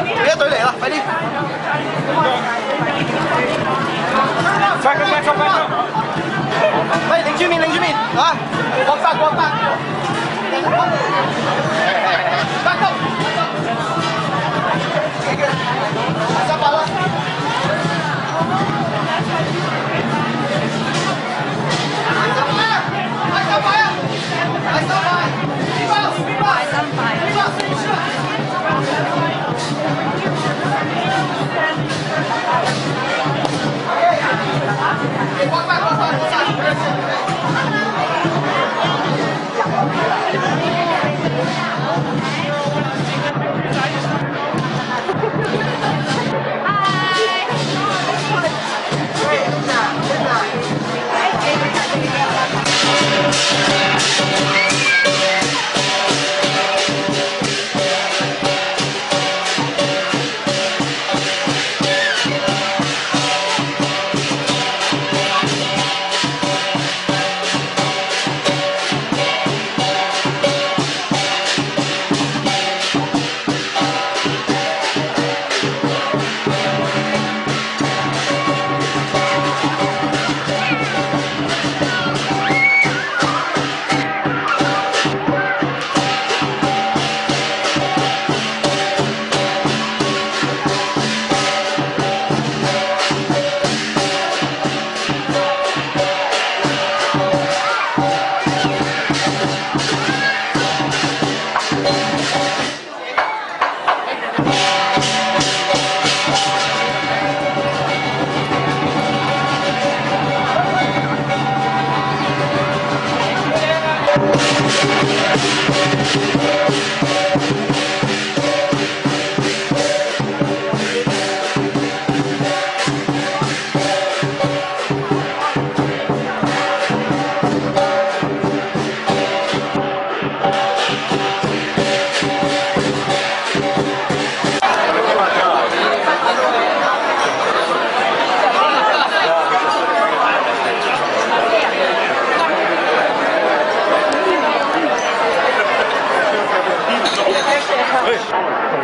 俾一隊嚟啦，快啲！喂，擰住面，擰住面啊！國法，加急！大三百啦！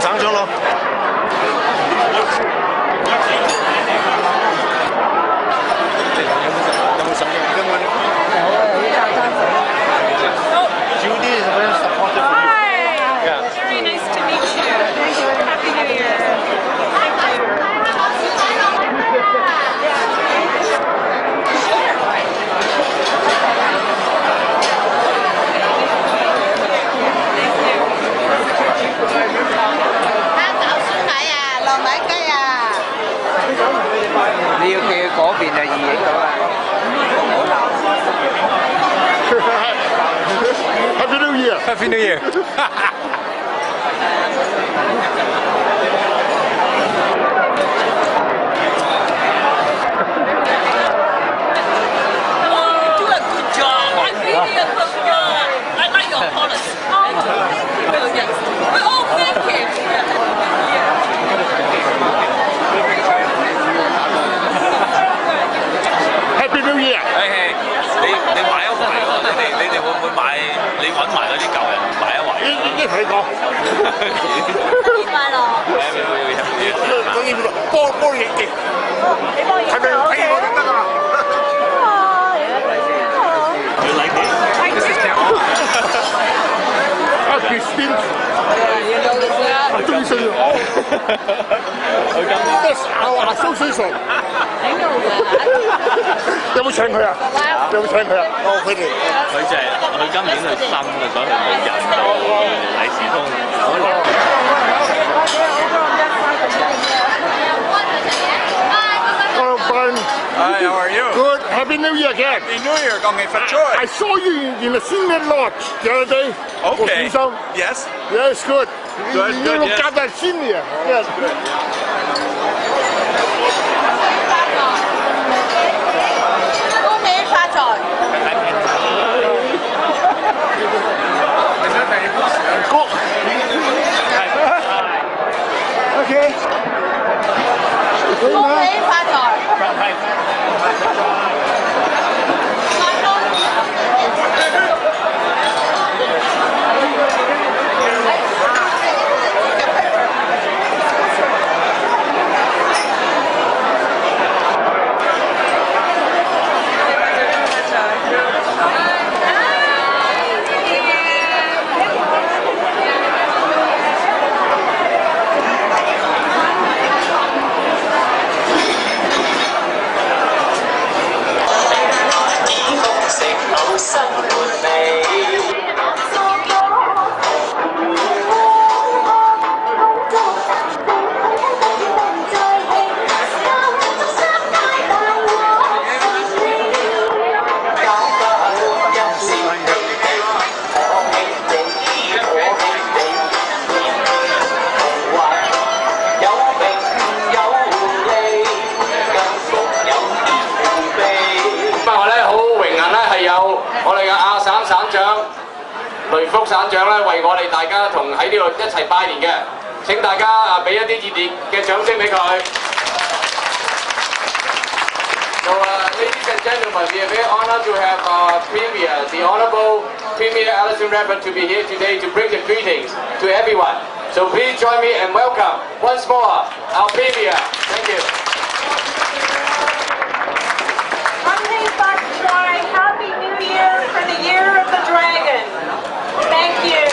橙咗咯。有冇手印㗎嘛？Judy is very supportive. Hi. Yeah. Very nice to meet you. Thank you. Happy New Year. Thank you. 你要企喺嗰邊就易影到啦。Happy New Year! Happy New Year! Do a good job. I really appreciate. I like your policy. Oh, thank you. Happy New Year！你買一圍喎，你哋會唔會買？你揾埋嗰啲舊人買一圍？一齊講。快樂。當然幫你嘅。你幫影。係咪睇我就得啊You like it?？Happy Spin！終於信咗。That's our association。有冇請佢啊？有冇請佢啊？哦，佢哋。佢就係佢今年去深就想去印度禮士通。Hello, Brian. Hi, how are you? Good. Happy New Year again. Happy New Year, 恭喜發財 I saw you in the senior lodge the other day. Okay. 我先生 Yes. Yes, good. Good, You good, look yes. at that senior. Yes. Cool. Okay. 恭喜發財！雷福省長咧為我哋大家同喺呢度一齊拜年嘅，請大家俾一啲熱烈嘅掌聲俾佢。So, ladies and gentlemen, we are very honored to have our Premier, the Honorable Premier Alison Rabbit, to be here today to bring the greetings to everyone. So please join me and welcome once more our Premier. Thank you. Happy New Year for the Year of the Dragon. Thank you.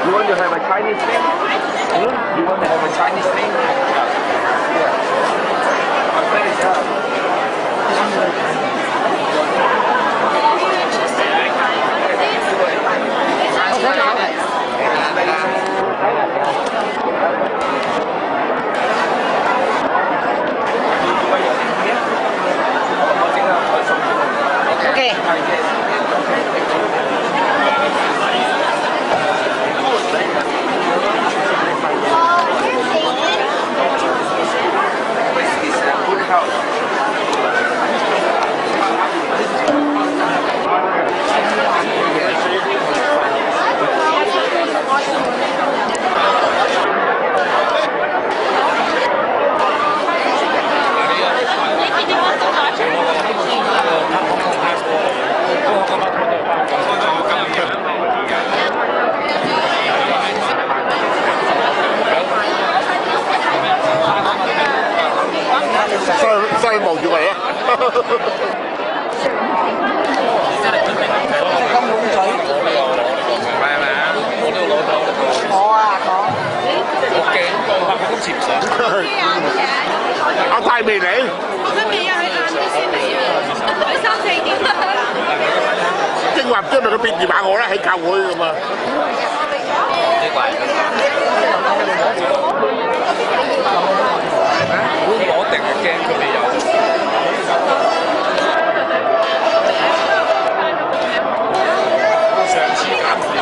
You want to have a Chinese thing? You want to have a Chinese thing? Yeah. I'll set it down. 望住我哋啊！係咪啊？我都攞到。我驚，我今次唔想。阿太未嚟。我今日又係晏啲先嚟啊，佢3、4點啦。正話唔知咪佢變電話我啦，喺教會咁啊。呢個係我一定係驚佢哋有。上次減點。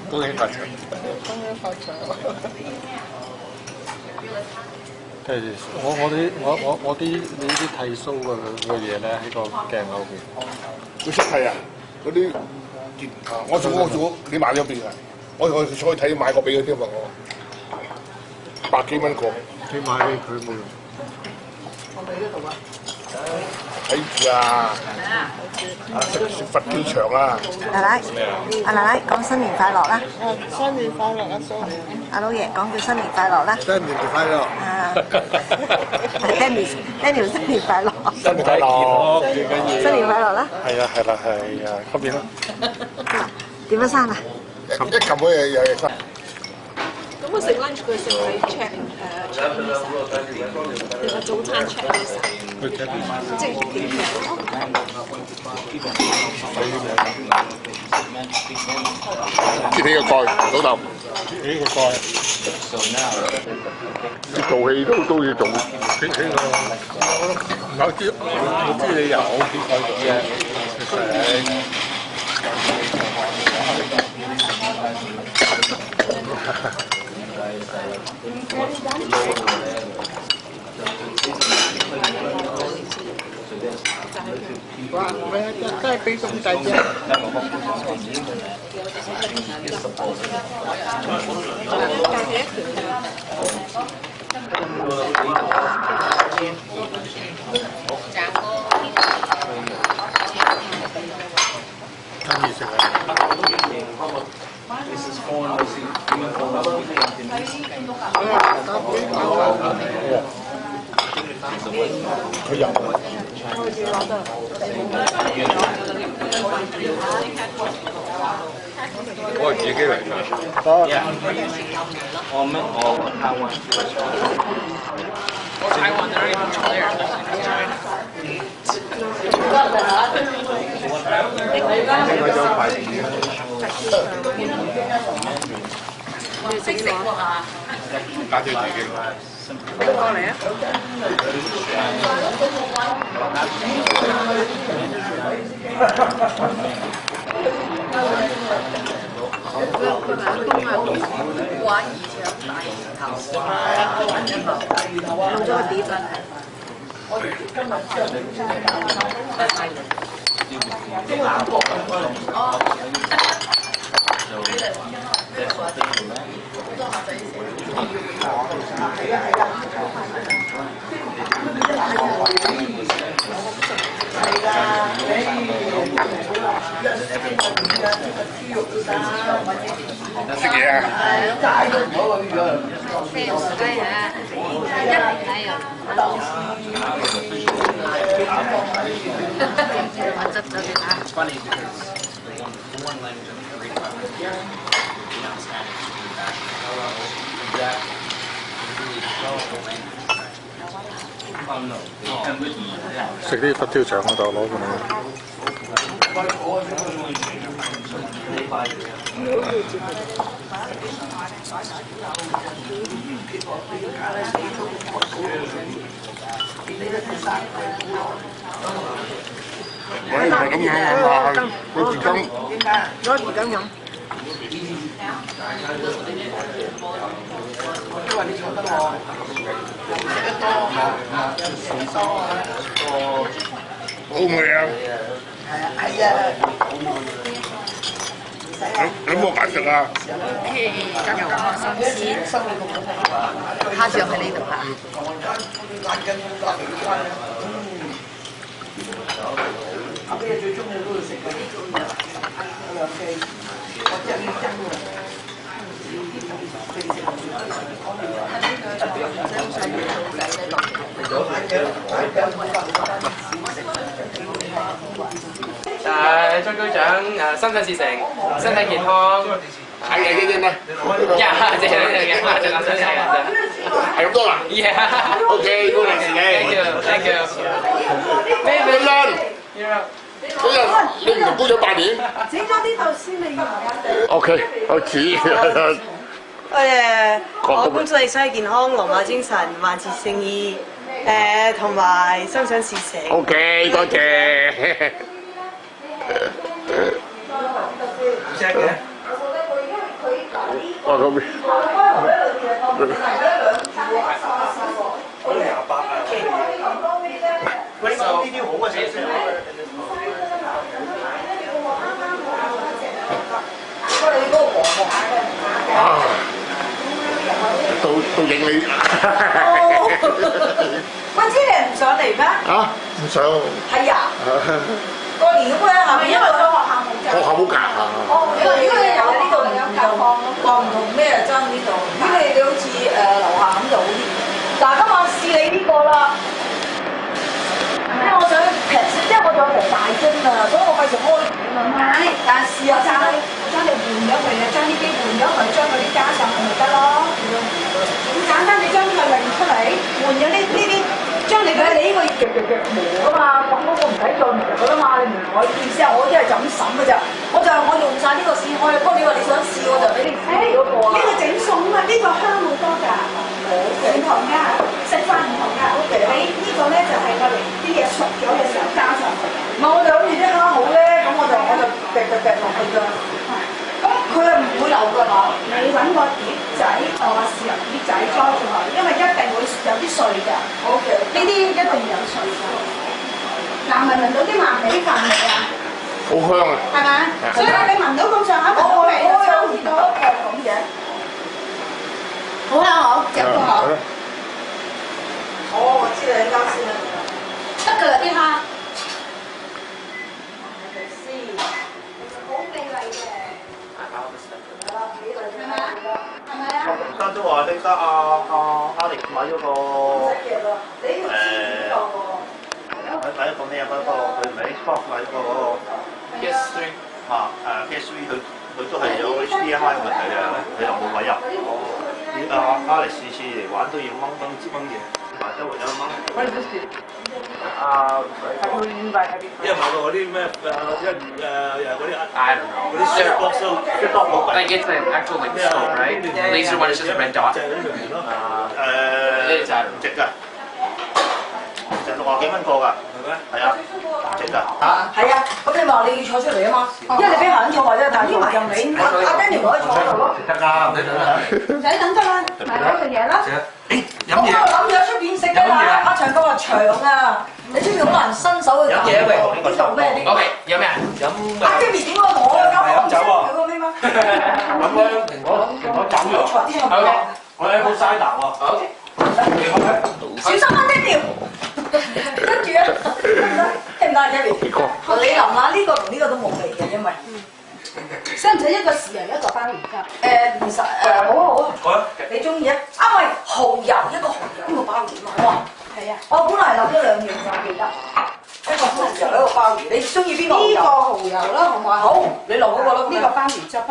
恭喜發財！跟住我啲你啲剃鬚嘅嘢咧喺個鏡後邊。佢識剃啊！嗰啲我做你買咗邊啊？我再睇買個俾佢添啊！我100幾蚊個。你買俾佢冇用。我哋呢度啊！睇住啊！食佛機場啊！奶奶，阿奶奶講新年快樂啦！新年快樂啊，蘇！阿老爺講句新年快樂啦！新年快樂！啊 ，Daniel 新年快樂！新年快樂！新年快樂啦！係啊，嗰邊啦。點樣生啊？一撳嗰嘢有嘢生。咁我食 lunch 佢食去 check check visa， 你個早餐 check visa， 即係點樣？揭起個蓋，老豆。揭起個蓋。做戲都要做。揭起個，我知你有揭蓋嘅。哇！真係俾咁滯啫。跟住食啊！佢入。我係自己嚟㗎。識食喎嚇。家姐自己攞。過嚟啊！哇！以前大舌頭，弄咗個碟啦。食嘢啊！食啲佛跳牆嗰度攞過嚟。我唔係咁樣啊嘛，攞匙羹。攞匙羹飲。好唔好啊？係啊。有冇揀食啊？加油啊！新鮮，蝦醬喺呢度啦。張居長心想事成，身體健康。睇嘢嘅啫咩？呀，謝謝你嘅，仲有想睇嘅啫。係咁多啦。Yeah。OK， 恭喜你。Thank you，Thank you。高人，高人，你唔同高咗8年。整咗啲豆絲你要 OK， 開始。我恭祝你身體健康，龍馬精神，萬事勝意，同埋心想事成。OK， 多謝。我嗰邊。到影你。喂，知你唔上嚟咩？啊，唔想。係啊。過年咁樣係咪因為個學校冇夾啊？哦，因為如果你有呢度唔同咩爭呢度，如果你好似樓下咁就好啲。嗱，今日試你呢個啦，因為我想平，因為我仲有成大樽啊，所以我費事開盤啊。唔係，但係試下爭你換咗佢啊，將啲機換咗佢，將嗰啲加上去咪得咯。咁簡單，你將佢擰出嚟，換咗呢啲。將你呢個磨噶嘛，咁嗰個唔使再磨噶啦嘛，你唔可以意思啊！我真係就咁審嘅咋，我用晒呢個試開，不過你話你想試我就俾你試嗰個啊。呢個整餸啊，呢個香好多㗎，唔同㗎，食法唔同㗎。你呢個咧就係我哋啲嘢熟咗嘅時候加上去。唔係我就好似啲蝦好咧，咁我就劈落去㗎。咁佢係唔會流㗎嘛？你揾個碟仔，我話豉油碟仔裝住佢，因為一定會有啲碎㗎。好嘅，呢啲一定有碎㗎。嗱，聞到啲麻皮飯未啊？好香啊！係咪？所以你聞到咁上下，我味就差唔多係咁嘅。好香好，入個口。我知你啱先啦。得㗎啦，啲蝦。山中話拎得Alex 買咗個買一個咩啊？佢唔係 Xbox 買咗個嗰個 PS3 PS3 佢都係有 HDMI 問題嘅，佢又冇位入。Alex 次次嚟玩都要掹嘢，周圍有掹。因為買過嗰啲咩嗰啲嗰啲 share box 咯，即係當冇。Like it's an actual like scope, right? Laser one is just a red dot. 就係呢樣嘢咯。唔值㗎，就60幾蚊個㗎，係咩？係啊，唔值㗎。係啊，咁你話你要坐出嚟啊嘛，因為你俾客人坐或者太耐任你，阿 Daniel 可以坐喺度咯。得㗎，唔使等啦。唔使等得啦，埋嗰樣嘢啦。飲嘢。我諗住喺出邊食㗎啦，阿長哥話長啊，你出邊好難伸手去。飲嘢喂，呢度咩啲 OK，有咩啊？阿 Jimmy 點解我嘅交我唔識佢個咩嘛？咁咧，蘋果走咗。我有冇嘥啖喎 OK。小心啊 Daniel！ 跟住啊，聽唔得 Jimmy？ 你淋下呢個同呢個都冇味嘅，因為。使唔使一個豉油一個鮑魚㗎？唔使好啊，你中意啊？啊喂，蠔油一個蠔油一個鮑魚嘛，哇！係啊，我本來諗咗2樣就記得，一個蠔油一個鮑魚，你中意邊個？呢個蠔油啦，好唔好？好，你落嗰個啦。呢個鮑魚汁啊。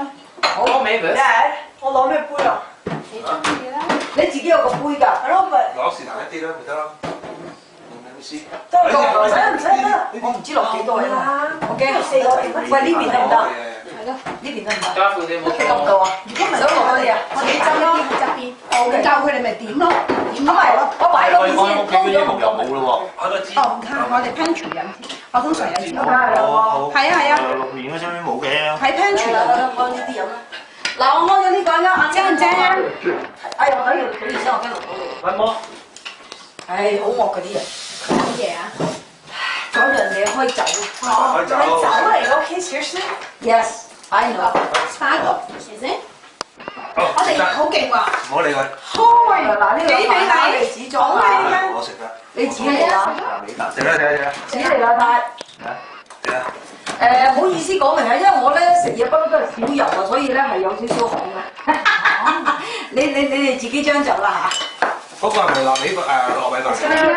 好，我攞咩杯啊？你中意啦。你自己有個杯㗎，係咯咪？攞是但一啲啦，咪得咯。得個唔使啦，我唔知落幾多啊，我驚4個。喂，呢邊得唔得？係咯，呢邊得唔得？得唔到啊？如果唔係想落嗰啲啊，我自己執一啲側邊，我教佢哋咪點咯，點咪我擺嗰邊先，高咗唔夠。冇咯喎，唔靠，我哋 pantry 有，我通常有錢。係啊。6年嗰陣冇嘅。喺 pantry 有安呢啲飲啦。嗱，我安咗呢個啦，正唔正啊？哎，我等你，唔好意思，我驚落到你。揾我。唉，好惡嗰啲人。乜嘢啊？搞到人哋開酒。開酒嚟咯 ，Kiss yourself。Yes。I know. Sparkle，係先。我哋好勁喎。唔好理佢。開嗱呢個飯你紙裝啊！我食啦。你紙嚟啦。食啦。紙嚟啦，太。食啊。唔好意思講明啊，因為我咧食嘢不嬲都係少油啊，所以咧係有少少紅嘅。你哋自己將就啦嚇。嗰個係咪糯米飯？係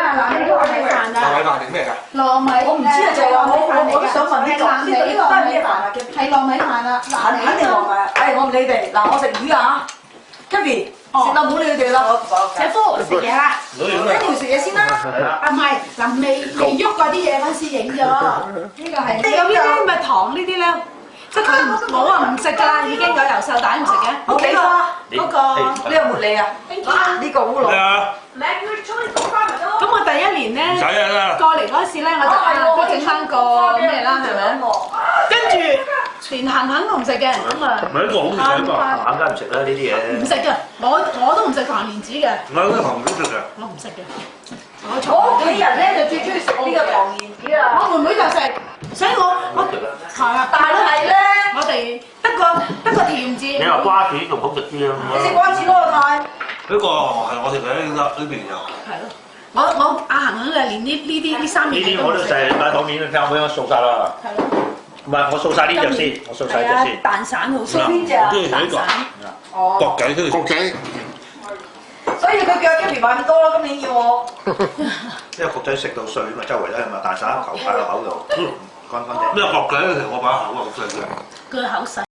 啊，嗱呢個糯米飯啊。糯米飯定咩㗎？糯米。我唔知啊，就係話我都想問呢個呢個係咩飯啊？係糯米飯啊，肯定糯米。我唔理你哋，嗱我食魚啊，Kevin 食到唔好理佢哋啦。姐夫食嘢啦。一條食嘢先啦。啊唔係，嗱未喐嗰啲嘢嗰陣時影咗。呢個係。有呢啲咪糖呢啲咧？即係佢我話唔食㗎啦，已經有由細大唔食嘅。好幾個嗰個呢個茉莉啊，呢個烏龍。咁我第1年咧過嚟嗰時咧，我就都整翻個咩啦，係咪？跟住連行行都唔食嘅，咁啊。唔係呢個好食嘅，行梗係唔食啦呢啲嘢。唔食嘅，我都唔食糖蓮子嘅。我呢個糖唔食嘅。我唔食嘅。我屋企人咧就最中意食呢個糖蓮子啊。我妹妹就食，所以我係啊，但係咧，我哋得個甜字。你話瓜子仲好食啲啊？你食瓜子咯，太。呢個係我食嘅呢邊有。係咯，我阿行肯就連呢3年。呢啲我都成日買糖面，聽我掃晒啦。係咯。唔係，我掃晒呢隻先，我掃晒呢隻先。蛋散好食。邊隻啊？蛋散。哦。角仔都要。角仔。所以佢叫 Kevin 買咁多咯，今年要我。因為角仔食到碎嘛，周圍咧咪蛋散球擺落口度，乾乾淨。咩角仔？其實我把口啊好細嘅。佢口細。